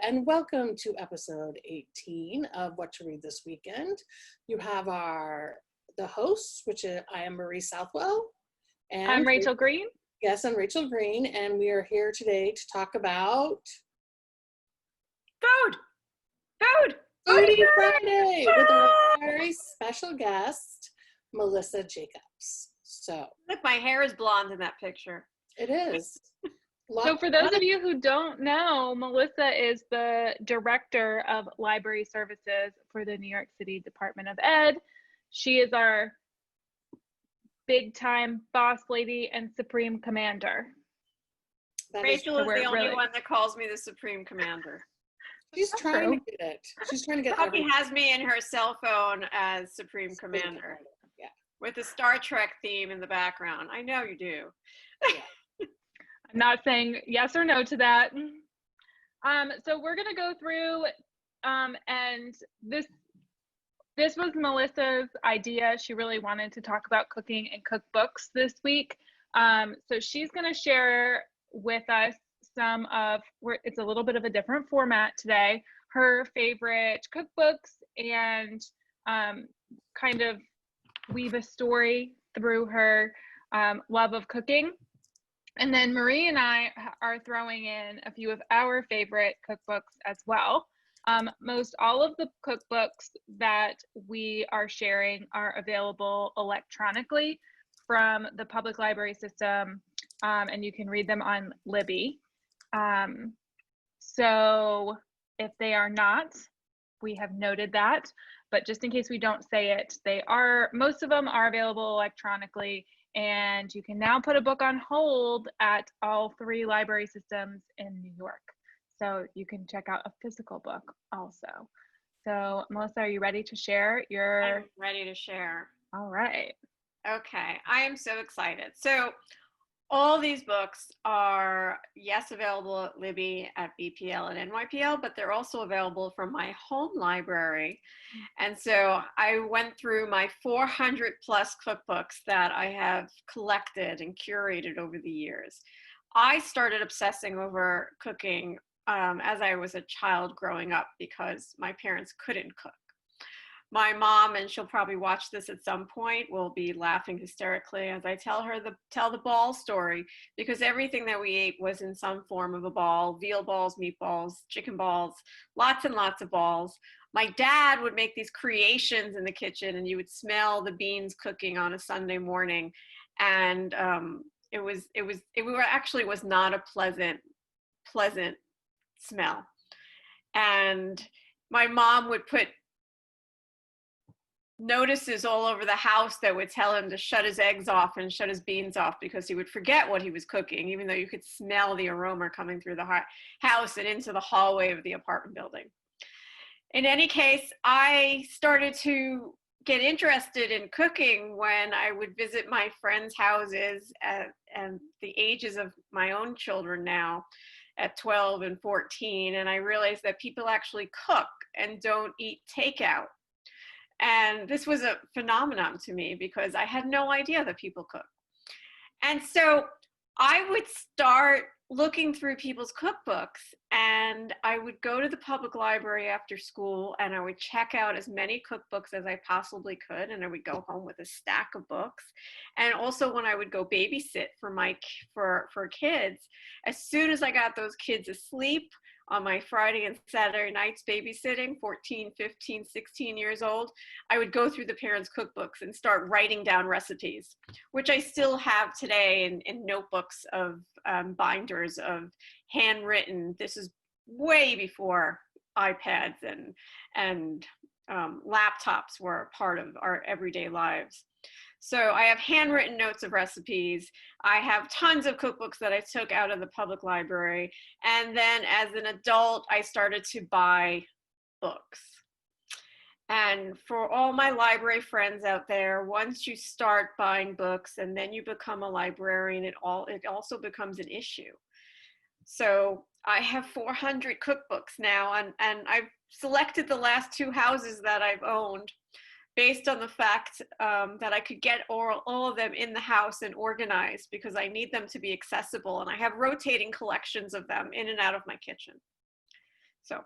and welcome to episode 18 of What to Read This Weekend. You have the hosts, which I am Marie Southwell. And I'm Rachel Green. Yes, I'm Rachel Green, and we are here today to talk about Foodie Friday with our very special guest, Melissa Jacobs. So, look, my hair is blonde in that picture. It is. So for those of you who don't know, Melissa is the Director of Library Services for the New York City Department of Ed. She is our big time boss lady and supreme commander. Rachel is the only one that calls me the supreme commander. She's trying to get it. She's trying to get it. She has me in her cell phone as supreme commander. Yeah. With the Star Trek theme in the background. I know you do. Yeah. I'm not saying yes or no to that. So we're gonna go through, and this was Melissa's idea. She really wanted to talk about cooking and cookbooks this week. So she's gonna share with us it's a little bit of a different format today, her favorite cookbooks and kind of weave a story through her love of cooking. And then Marie and I are throwing in a few of our favorite cookbooks as well. Most all of the cookbooks that we are sharing are available electronically from the public library system, and you can read them on Libby. So if they are not, we have noted that, but just in case we don't say it, most of them are available electronically. And you can now put a book on hold at all 3 library systems in New York. So you can check out a physical book also. So Melissa, are you ready to share I'm ready to share. All right. Okay, I am so excited. So all these books are, yes, available at Libby, at BPL, and NYPL, but they're also available from my home library. And so I went through my 400 plus cookbooks that I have collected and curated over the years. I started obsessing over cooking as I was a child growing up because my parents couldn't cook. My mom, and she'll probably watch this at some point, will be laughing hysterically as I tell the ball story, because everything that we ate was in some form of a ball: veal balls, meatballs, chicken balls, lots and lots of balls. My dad would make these creations in the kitchen, and you would smell the beans cooking on a Sunday morning, and it actually was not a pleasant smell. And my mom would put notices all over the house that would tell him to shut his eggs off and shut his beans off because he would forget what he was cooking, even though you could smell the aroma coming through the house and into the hallway of the apartment building. In any case, I started to get interested in cooking when I would visit my friends' houses and the ages of my own children now at 12 and 14, and I realized that people actually cook and don't eat takeout. And this was a phenomenon to me because I had no idea that people cook. And so I would start looking through people's cookbooks, and I would go to the public library after school and I would check out as many cookbooks as I possibly could, and I would go home with a stack of books. And also when I would go babysit for kids, as soon as I got those kids asleep on my Friday and Saturday nights babysitting, 14, 15, 16 years old, I would go through the parents' cookbooks and start writing down recipes, which I still have today in notebooks of binders of handwritten. This is way before iPads and laptops were a part of our everyday lives. So I have handwritten notes of recipes. I have tons of cookbooks that I took out of the public library. And then as an adult, I started to buy books. And for all my library friends out there, once you start buying books and then you become a librarian, it also becomes an issue. So I have 400 cookbooks now, and I've selected the last 2 houses that I've owned based on the fact that I could get all of them in the house and organized because I need them to be accessible. And I have rotating collections of them in and out of my kitchen. So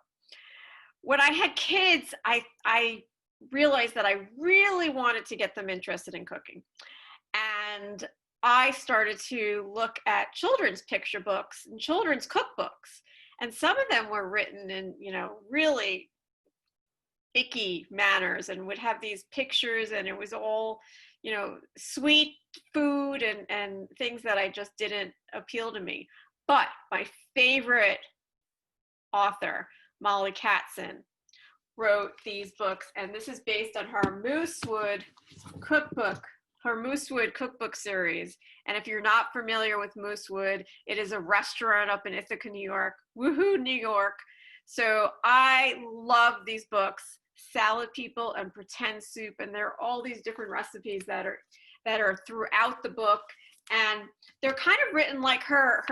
when I had kids, I realized that I really wanted to get them interested in cooking. And I started to look at children's picture books and children's cookbooks. And some of them were written in, really icky manners and would have these pictures, and it was all, sweet food and things that I just didn't appeal to me. But my favorite author, Mollie Katzen, wrote these books, and this is based on her Moosewood Cookbook series. And if you're not familiar with Moosewood, it is a restaurant up in Ithaca, New York. Woohoo, New York. So I love these books, Salad People and Pretend Soup, and there are all these different recipes that are throughout the book, and they're kind of written like her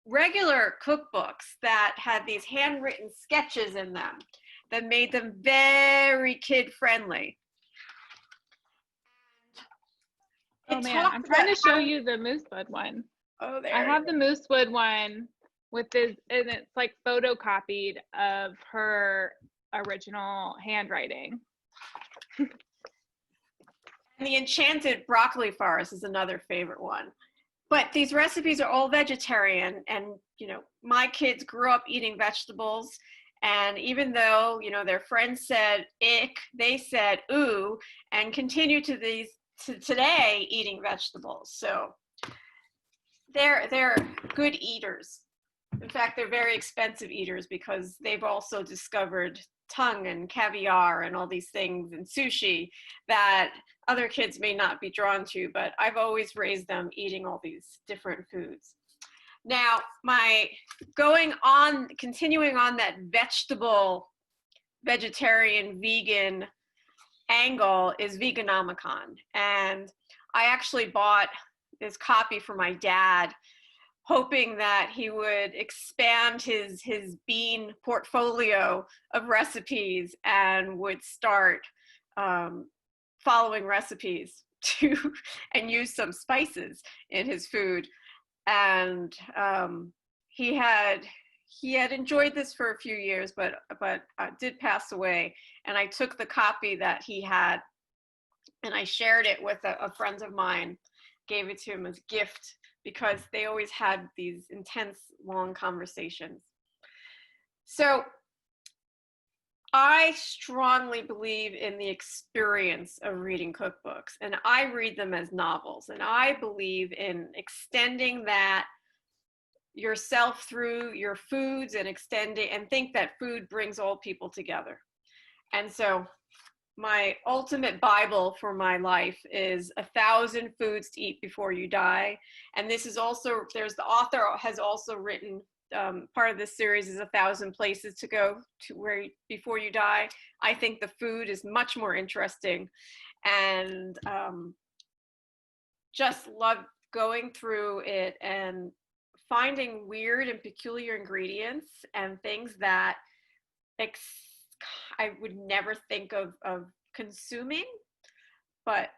regular cookbooks that had these handwritten sketches in them that made them very kid-friendly. Oh man, I'm trying to show you the Moosewood one. Oh, there. I have the Moosewood one with this, and it's like photocopied of her original handwriting. And the Enchanted Broccoli Forest is another favorite one. But these recipes are all vegetarian, and my kids grew up eating vegetables, and even though their friends said ick, they said ooh, and continue to today eating vegetables. So they're good eaters. In fact, they're very expensive eaters because they've also discovered tongue and caviar and all these things and sushi that other kids may not be drawn to, but I've always raised them eating all these different foods. Now, continuing on that vegetarian, vegan angle is Veganomicon. And I actually bought this copy for my dad, hoping that he would expand his bean portfolio of recipes and would start following recipes and use some spices in his food. And he had enjoyed this for a few years, but did pass away. And I took the copy that he had and I shared it with a friend of mine, gave it to him as a gift, because they always had these intense, long conversations. So I strongly believe in the experience of reading cookbooks, and I read them as novels, and I believe in extending that yourself through your foods and think that food brings all people together. And so my ultimate Bible for my life is 1,000 Foods to Eat Before You Die. And this is also, the author has also written, part of this series is 1,000 Places to Go to Before You Die. I think the food is much more interesting, and just love going through it and finding weird and peculiar ingredients and things that I would never think of consuming, but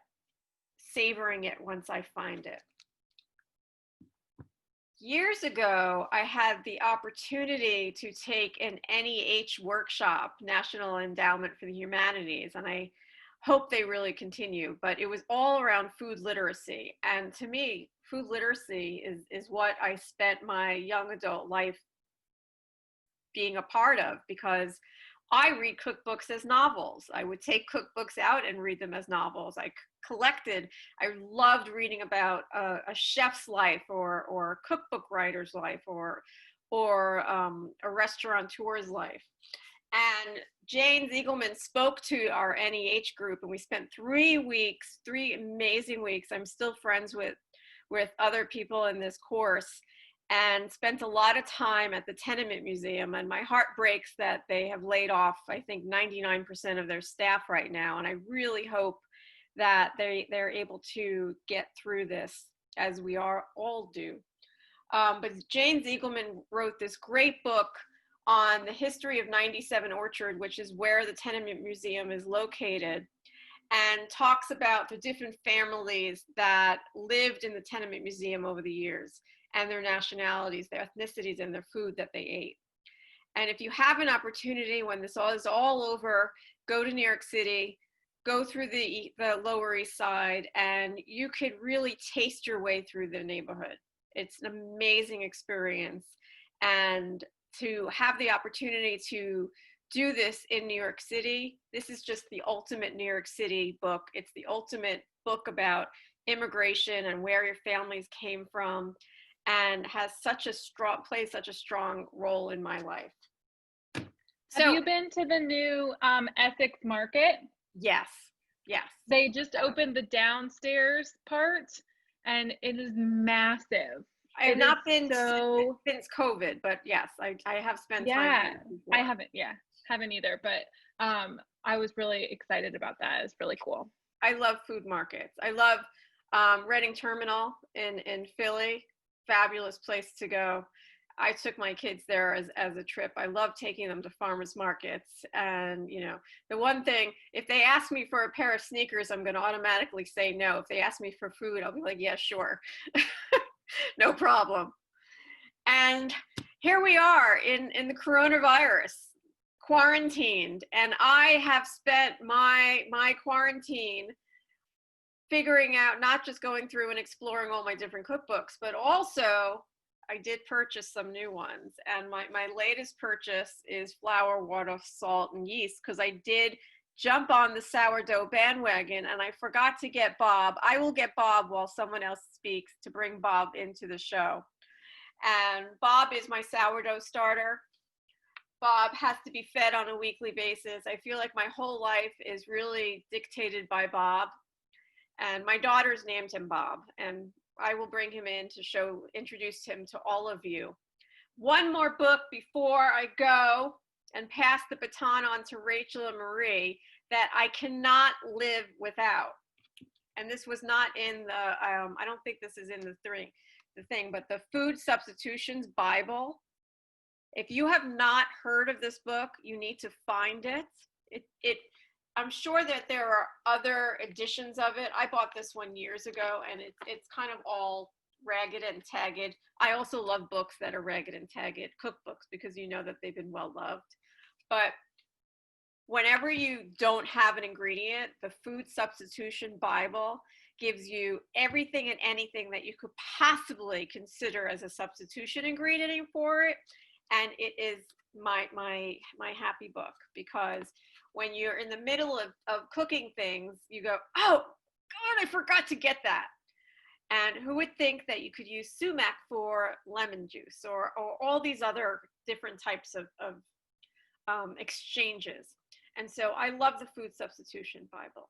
savoring it once I find it. Years ago, I had the opportunity to take an NEH workshop, National Endowment for the Humanities, and I hope they really continue, but it was all around food literacy. And to me, food literacy is what I spent my young adult life being a part of, because I read cookbooks as novels. I would take cookbooks out and read them as novels. I loved reading about a chef's life or a cookbook writer's life or a restaurateur's life. And Jane Ziegelman spoke to our NEH group, and we spent 3 weeks, 3 amazing weeks. I'm still friends with other people in this course, and spent a lot of time at the Tenement Museum. And my heart breaks that they have laid off, I think, 99% of their staff right now. And I really hope that they're able to get through this, as we all do. But Jane Ziegelman wrote this great book on the history of 97 Orchard, which is where the Tenement Museum is located, and talks about the different families that lived in the Tenement Museum over the years, and their nationalities, their ethnicities, and their food that they ate. And if you have an opportunity when this all is all over, go to New York City, go through the Lower East Side, and you could really taste your way through the neighborhood. It's an amazing experience. And to have the opportunity to do this in New York City, this is just the ultimate New York City book. It's the ultimate book about immigration and where your families came from, and has plays such a strong role in my life. Have you been to the new Essex Market? Yes. They just opened the downstairs part, and it is massive. I have not been since COVID, but yes, I have spent time before. I haven't either, but I was really excited about that. It's really cool. I love food markets. I love Reading Terminal in Philly. Fabulous place to go. I took my kids there as a trip. I love taking them to farmers markets. And, you know, the one thing, if they ask me for a pair of sneakers, I'm going to automatically say no. If they ask me for food, I'll be like, yeah, sure. No problem. And here we are in the coronavirus, quarantined. And I have spent my quarantine figuring out, not just going through and exploring all my different cookbooks, but also I did purchase some new ones. And my latest purchase is flour, water, salt, and yeast, because I did jump on the sourdough bandwagon and I forgot to get Bob. I will get Bob while someone else speaks to bring Bob into the show. And Bob is my sourdough starter. Bob has to be fed on a weekly basis. I feel like my whole life is really dictated by Bob. And my daughters named him Bob, and I will bring him in to introduce him to all of you. One more book before I go and pass the baton on to Rachel and Marie that I cannot live without. And this was not in the, I don't think this is in the thing, but the Food Substitutions Bible. If you have not heard of this book, you need to find it. I'm sure that there are other editions of it. I bought this one years ago, and it's kind of all ragged and tagged. I also love books that are ragged and tagged, cookbooks, because you know that they've been well loved. But whenever you don't have an ingredient, the Food Substitution Bible gives you everything and anything that you could possibly consider as a substitution ingredient for it. And it is my happy book, because when you're in the middle of cooking things, you go, oh, God, I forgot to get that. And who would think that you could use sumac for lemon juice or all these other different types of exchanges. And so I love the Food Substitution Bible.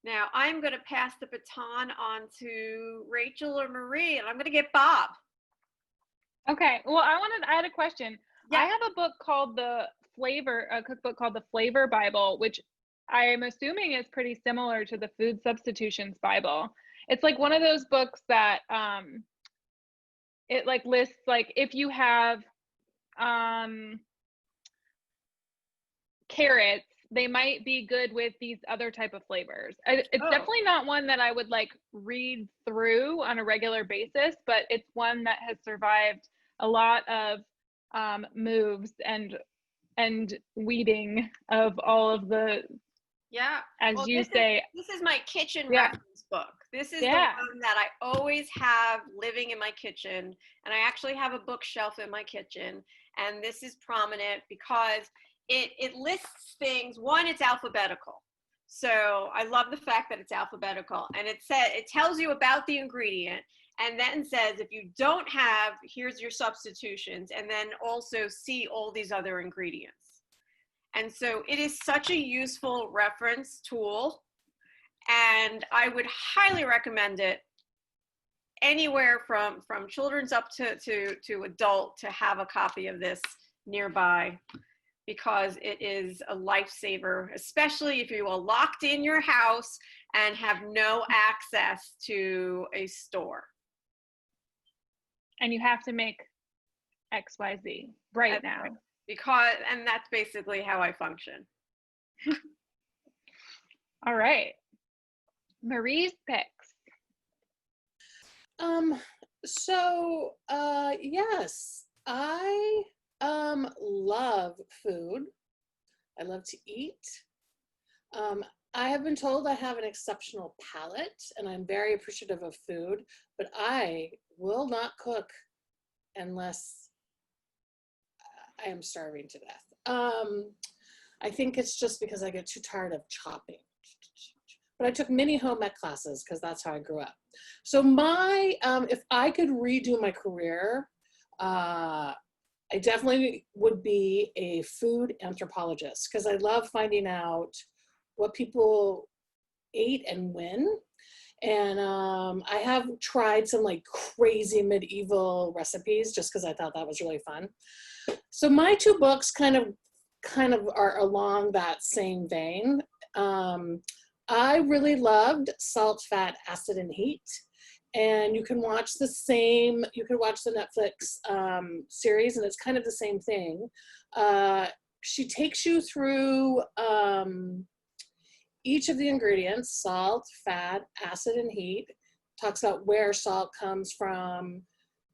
Now I'm going to pass the baton on to Rachel or Marie, and I'm going to get Bob. Okay. Well, I had a question. Yeah. I have a book called a cookbook called the Flavor Bible, which I am assuming is pretty similar to the Food Substitutions Bible. It's like one of those books that it like lists, like, if you have carrots, they might be good with these other type of flavors. It's definitely not one that I would like read through on a regular basis, but it's one that has survived a lot of moves and weeding of all of the, this is my kitchen reference book. This is the one that I always have living in my kitchen, and I actually have a bookshelf in my kitchen, and this is prominent because it lists things. One, it's alphabetical, so I love the fact that it's alphabetical, and it tells you about the ingredient, and then says, if you don't have, here's your substitutions, and then also see all these other ingredients. And so it is such a useful reference tool, and I would highly recommend it anywhere from children's up to adult to have a copy of this nearby, because it is a lifesaver, especially if you are locked in your house and have no access to a store. And you have to make XYZ right now. Right. And that's basically how I function. All right. Marie's picks. Yes, I love food. I love to eat. I have been told I have an exceptional palate, and I'm very appreciative of food, but I will not cook unless I am starving to death. I think it's just because I get too tired of chopping. But I took many home ec classes because that's how I grew up. So if I could redo my career, I definitely would be a food anthropologist because I love finding out what people ate and when. And I have tried some like crazy medieval recipes just because I thought that was really fun. So my two books kind of are along that same vein. I really loved Salt, Fat, Acid, and Heat. And you can watch the Netflix series, and it's kind of the same thing. She takes you through each of the ingredients, salt, fat, acid, and heat, talks about where salt comes from,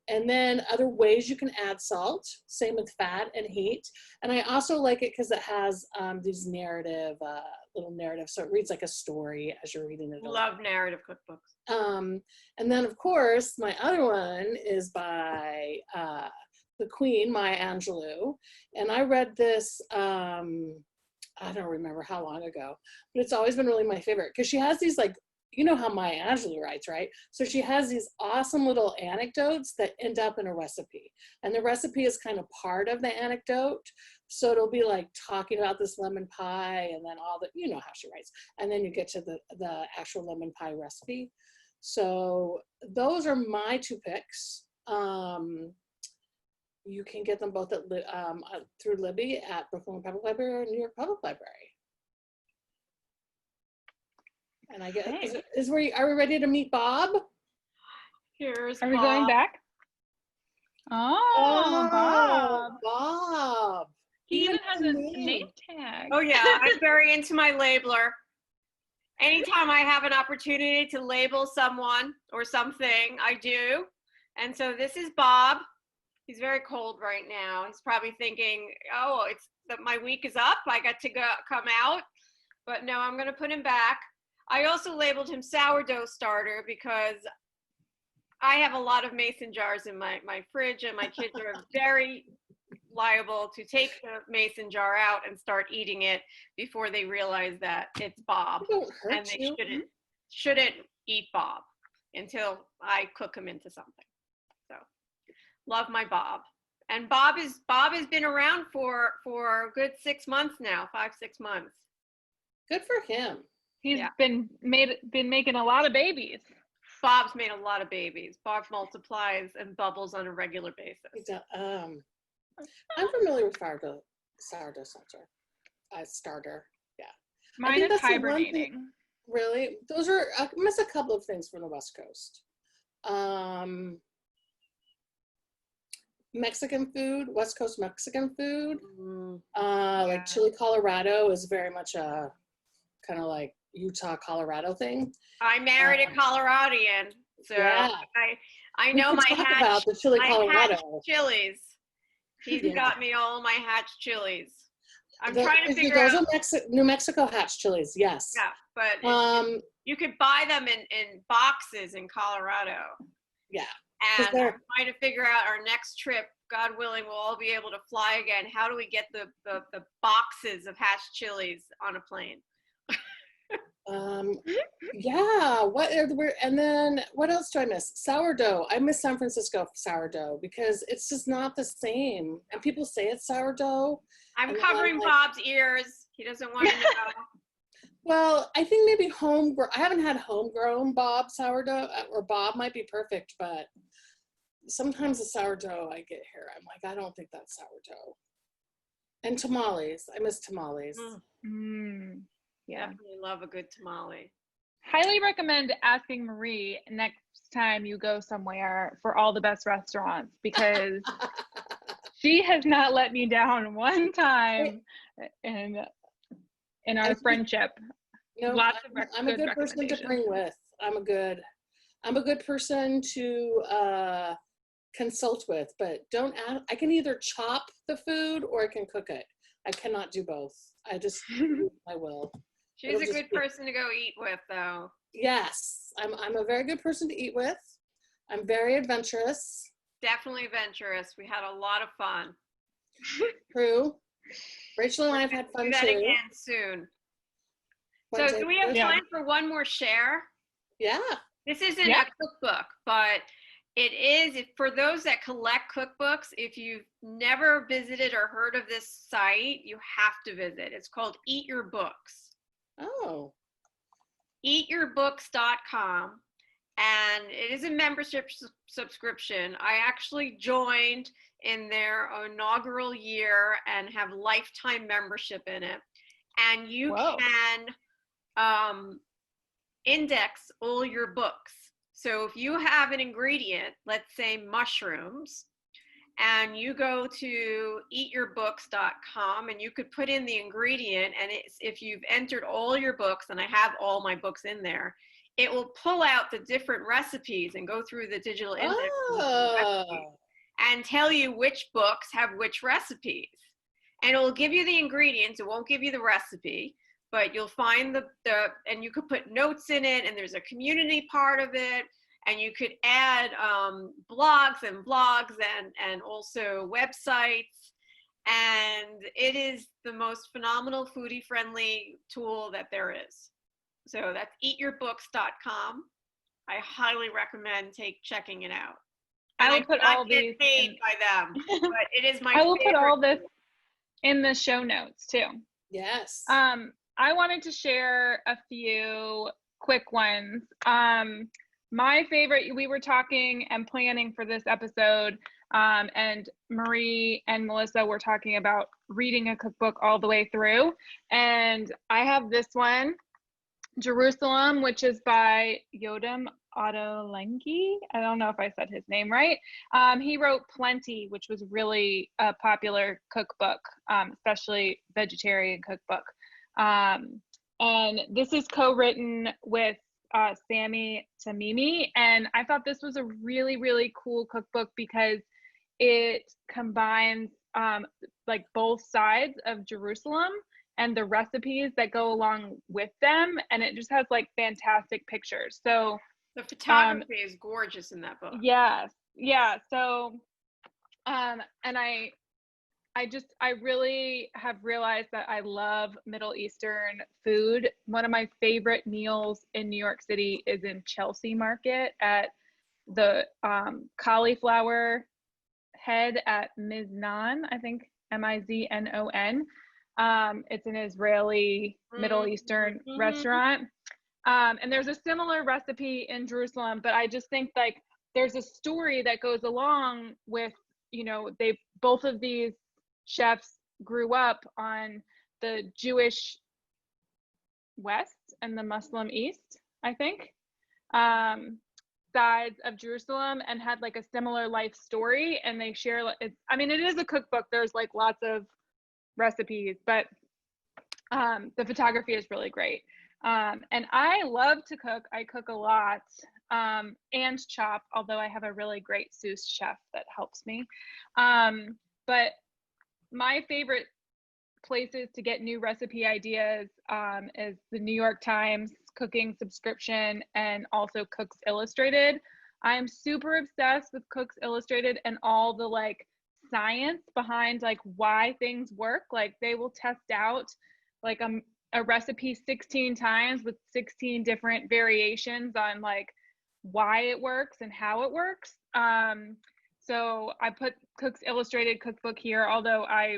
and then other ways you can add salt, same with fat and heat. And I also like it because it has these little narratives, so it reads like a story as you're reading it. Love narrative cookbooks. And then of course, my other one is by the Queen, Maya Angelou. And I read this, I don't remember how long ago, but it's always been really my favorite because she has these like, you know how Maya Angelou writes, right? So she has these awesome little anecdotes that end up in a recipe. And the recipe is kind of part of the anecdote. So it'll be like talking about this lemon pie and then you know how she writes. And then you get to the actual lemon pie recipe. So those are my two picks. You can get them both at through Libby at Brooklyn Public Library or New York Public Library. And I get, are we ready to meet Bob? Are we going back? Oh, Bob. Bob. He even has a name tag. Oh yeah, I'm very into my labeler. Anytime I have an opportunity to label someone or something, I do. And so this is Bob. He's very cold right now. He's probably thinking, oh, it's that my week is up. I got to come out. But no, I'm going to put him back. I also labeled him sourdough starter because I have a lot of mason jars in my fridge, and my kids are very liable to take the mason jar out and start eating it before they realize that it's Bob. And they shouldn't eat Bob until I cook him into something. So love my Bob. And Bob has been around for a good 6 months now, 5-6 months. Good for him. He's been making a lot of babies. Bob's made a lot of babies. Bob multiplies and bubbles on a regular basis. I'm familiar with sourdough starter. Yeah. Mine is hibernating. Really? Those are, I miss a couple of things from the West Coast. Mexican food, West Coast Mexican food. Like chili Colorado is very much a kind of like Utah, Colorado thing. I married a Coloradian, so yeah. I know my about the chili Colorado. Hatch chilies. He's got me all my hatch chilies. I'm trying to figure out. Those are New Mexico hatch chilies, yes. Yeah, but you could buy them in boxes in Colorado. Yeah. And I'm trying to figure out our next trip. God willing, we'll all be able to fly again. How do we get the boxes of hatch chilies on a plane? Yeah, and then what else do I miss? Sourdough. I miss San Francisco sourdough because it's just not the same. And people say it's sourdough. I'm covering Bob's ears. He doesn't want to know. Well, I think maybe homegrown. I haven't had homegrown Bob sourdough, or Bob might be perfect, but sometimes the sourdough I get here, I'm like, I don't think that's sourdough. And tamales. I miss tamales. Yeah, I love a good tamale. Highly recommend asking Marie next time you go somewhere for all the best restaurants, because she has not let me down one time in our friendship. Lots of I'm a good person to bring with. I'm a good person to consult with, but don't ask. I can either chop the food or I can cook it. I cannot do both. I just, I will. She's a good person to go eat with, though. Yes, I'm a very good person to eat with. I'm very adventurous. Definitely adventurous. We had a lot of fun. True. Rachel and I have had fun do that too. Again soon. So do we have time for one more share? Yeah. This isn't a cookbook, but it is, for those that collect cookbooks, if you've never visited or heard of this site, you have to visit. It's called Eat Your Books. Oh. EatYourBooks.com. And it is a membership subscription. I actually joined in their inaugural year and have lifetime membership in it. And you can index all your books. So if you have an ingredient, let's say mushrooms, and you go to eatyourbooks.com and you could put in the ingredient, and if you've entered all your books, and I have all my books in there, it will pull out the different recipes and go through the digital index and tell you which books have which recipes. And it will give you the ingredients. It won't give you the recipe, but you'll find and you could put notes in it, and there's a community part of it, and you could add blogs and also websites. And it is the most phenomenal foodie friendly tool that there is. So that's eatyourbooks.com. I highly recommend checking it out. And I will put all these paid by them, but it is my I will favorite. put all this in the show notes too. Yes. I wanted to share a few quick ones. My favorite, we were talking and planning for this episode, and Marie and Melissa were talking about reading a cookbook all the way through. And I have this one, Jerusalem, which is by Yotam Ottolenghi. I don't know if I said his name right. He wrote Plenty, which was really a popular cookbook, especially vegetarian cookbook. And this is co-written with Sami Tamimi. And I thought this was a really, really cool cookbook because it combines like both sides of Jerusalem and the recipes that go along with them. And it just has like fantastic pictures. So the photography is gorgeous in that book. Yes. Yeah. So, and I really have realized that I love Middle Eastern food. One of my favorite meals in New York City is in Chelsea Market at the cauliflower head at Miznon, I think, Miznon. It's an Israeli Middle Eastern restaurant. And there's a similar recipe in Jerusalem, but I just think like there's a story that goes along with, both of these chefs grew up on the Jewish West and the Muslim East, I think, sides of Jerusalem, and had like a similar life story. And they share, it is a cookbook. There's like lots of recipes, but the photography is really great. And I love to cook. I cook a lot and chop, although I have a really great sous chef that helps me. But my favorite places to get new recipe ideas is the New York Times cooking subscription and also Cooks Illustrated. I'm super obsessed with Cooks Illustrated and all the like science behind like why things work. Like they will test out like a recipe 16 times with 16 different variations on like why it works and how it works. So I put Cooks Illustrated cookbook here, although I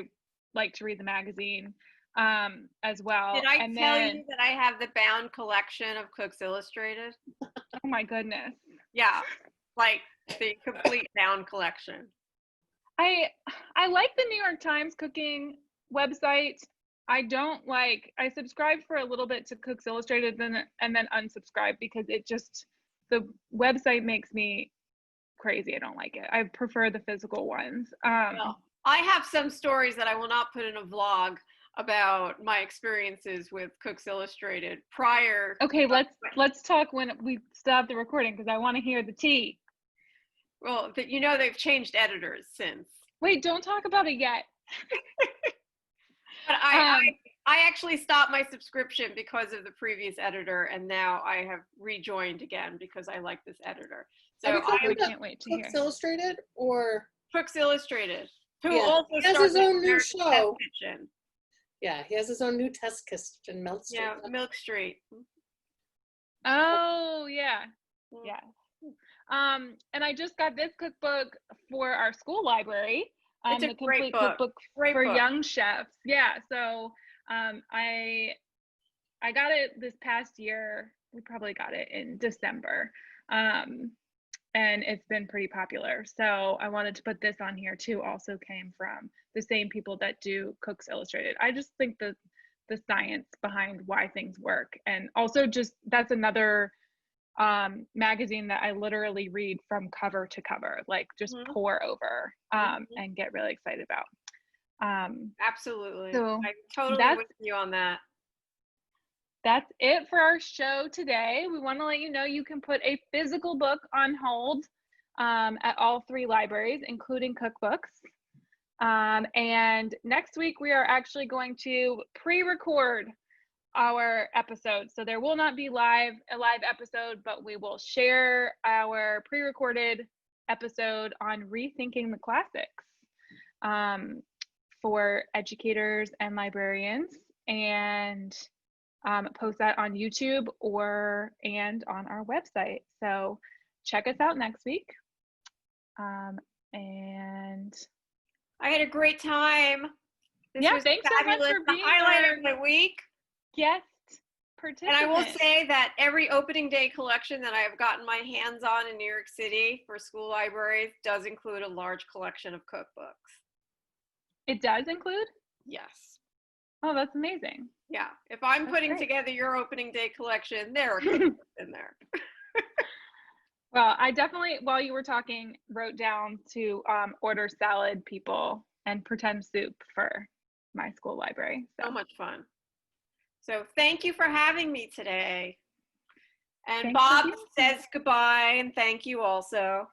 like to read the magazine as well. Did I tell you that I have the bound collection of Cooks Illustrated? Oh my goodness. Yeah, like the complete bound collection. I like the New York Times cooking website. I subscribed for a little bit to Cooks Illustrated and then unsubscribed because the website makes me crazy. I don't like it. I prefer the physical ones. Well, I have some stories that I will not put in a vlog about my experiences with Cooks Illustrated prior. Okay, let's talk when we stop the recording because I want to hear the tea. Well, but you know they've changed editors since. Wait, don't talk about it yet. But I actually stopped my subscription because of the previous editor, and now I have rejoined again because I like this editor. So I can't wait to hear. Cooks Illustrated or Cooks Illustrated, who Yeah, also he has started his own new American show. Test Kitchen. Yeah, he has his own new test kitchen, Milk Street. Yeah, Milk Street. Oh, yeah. Yeah. And I just got this cookbook for our school library. It's a the great complete book. cookbook Great for book. young chefs. Yeah. So I got it this past year. We probably got it in December. And it's been pretty popular. So I wanted to put this on here too. Also came from the same people that do Cooks Illustrated. I just think the science behind why things work, and also just that's another magazine that I literally read from cover to cover, like just pour over and get really excited about. Absolutely. So I'm totally with you on that. That's it for our show today. We want to let you know you can put a physical book on hold at all 3 libraries, including cookbooks. And next week we are actually going to pre-record our episode. So there will not be a live episode, but we will share our pre-recorded episode on rethinking the classics for educators and librarians, and post that on YouTube and on our website. So check us out next week. And I had a great time. This was thanks fabulous. so much for being the highlight of my week. Guest participant. And I will say that every opening day collection that I have gotten my hands on in New York City for school libraries does include a large collection of cookbooks. It does include? Yes. Oh, that's amazing. Yeah. If I'm putting together your opening day collection, there are cookbooks in there. Well, I definitely, while you were talking, wrote down to order salad people and pretend soup for my school library. So much fun. So thank you for having me today. And Thanks Bob says goodbye and thank you also.